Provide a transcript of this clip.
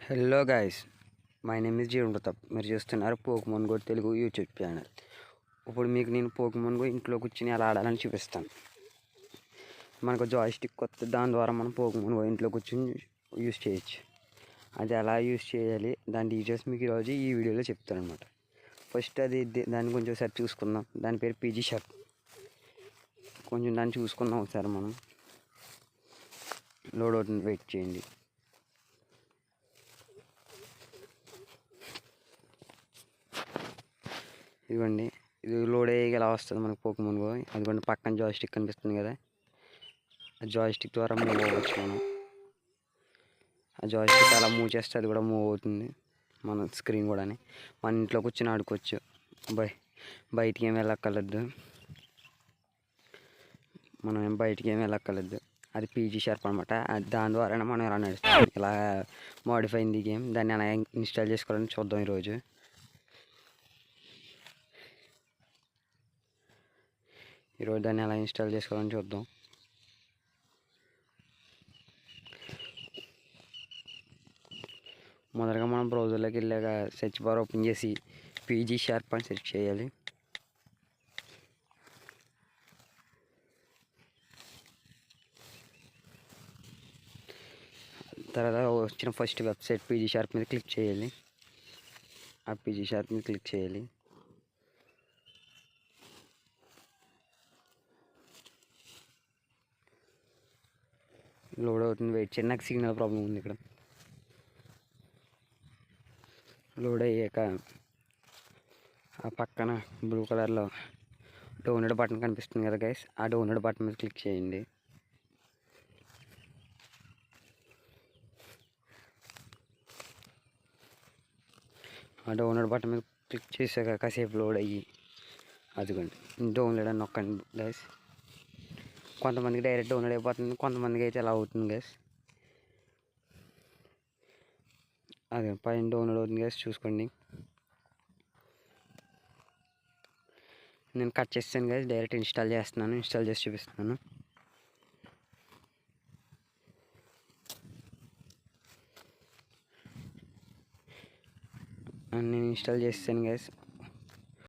Hello guys, my name is Jeevan Pratap. మీరు చూస్తున్నారు Pokemon go Telugu YouTube channel. ఇప్పుడు మీకు నేను పోకెమాన్ గో ఇంట్లో కూర్చుని ఎలా ఆడాలని చూపిస్తాను. మనకు జాయ్ స్టిక్ కొత్త, దాని ద్వారా మనం పోకెమాన్ గో ఇంట్లో కూర్చుని యూస్ చేయొచ్చు. అది ఎలా యూస్ చేయాలి, దాని డీటెయిల్స్ మీకు ఈరోజు ఈ వీడియోలో చెప్తాను అనమాట. ఫస్ట్ దాన్ని కొంచెం ఒకసారి చూసుకుందాం. దాని పేరు పీజీ షార్ప్. కొంచెం దాన్ని చూసుకుందాం ఒకసారి మనం. లోడ్ అవుతుంది, వెయిట్ చేయండి. ఇదిగోండి, ఇది లోడ్ అయ్యి ఎలా వస్తుంది మనకు పోకెమాన్ గో. అదిగోండి పక్కన జాయ్ స్టిక్ కనిపిస్తుంది కదా, ఆ జాయ్ స్టిక్ ద్వారా మూవ్ అవ్వచ్చు మనం. ఆ జాయ్ స్టిక్ అలా మూవ్ చేస్తే అది కూడా మూవ్ అవుతుంది, మన స్క్రీన్ కూడా. మన ఇంట్లో కూర్చొని ఆడుకోవచ్చు. బయటికి ఏమి వెళ్ళక్కర్లేదు, మనం బయటికి ఏమి వెళ్ళక్కర్లేదు. అది పీజీ షార్ప్ అనమాట. దాని ద్వారానే మనం ఎలా నడుస్తాం, ఇలా మోడిఫై అయింది ఈ గేమ్. దాన్ని ఎలా ఇన్స్టాల్ చేసుకోవాలని చూద్దాం ఈరోజు. దాన్ని ఎలా ఇన్స్టాల్ చేసుకోవాలని చూద్దాం. మొదటగా మనం బ్రౌజర్లోకి వెళ్ళాక సెర్చ్ బార్ ఓపెన్ చేసి పీజీ షార్ప్ అని సెర్చ్ చేయాలి. తర్వాత వచ్చిన ఫస్ట్ వెబ్సైట్ పీజీ షార్ప్ మీద క్లిక్ చేయాలి. ఆ పీజీ షార్ప్ మీద క్లిక్ చేయాలి. లోడ్ అవుతుంది, వెయిట్ చేయండి. నాకు సిగ్నల్ ప్రాబ్లం ఉంది ఇక్కడ. లోడ్ అయ్యాక ఆ పక్కన బ్లూ కలర్లో డౌన్లోడ్ బటన్ కనిపిస్తుంది కదా గైస్, ఆ డౌన్లోడ్ బటన్ మీద క్లిక్ చేయండి. ఆ డౌన్లోడ్ బటన్ మీద క్లిక్ చేసాక కాసేపు లోడ్ అయ్యి అదిగోండి డౌన్లోడ్ అని నొక్కండి గైస్. కొంతమందికి డైరెక్ట్ డౌన్లోడ్ అయిపోతుంది, కొంతమందికి అయితే ఎలా అవుతుంది గైస్. అదే పైన డౌన్లోడ్ అవుతుంది గైస్, చూసుకోండి. నేను కట్ చేస్తాను గైస్, డైరెక్ట్ ఇన్స్టాల్ చేస్తున్నాను. ఇన్స్టాల్ చేసి చూపిస్తున్నాను. నేను ఇన్స్టాల్ చేస్తాను గైస్.